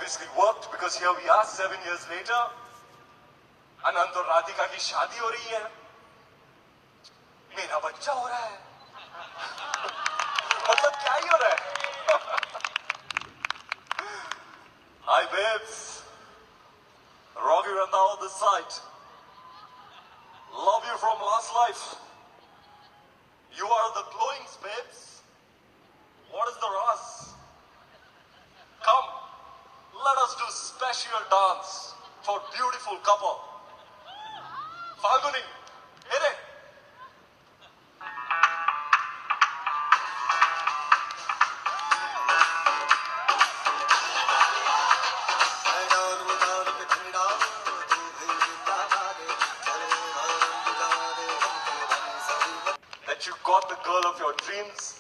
obviously worked because here we are 7 years later. अनंत और राधिका की शादी हो रही है, मेरा बच्चा हो रहा है, मतलब क्या ही हो रहा है? Hi babes, Rocky Randhawa this side. Love you from last life. You are the glowings, babes. What is the rush? Come, let us do special dance for beautiful couple. Falguni, hit it. That you got the girl of your dreams.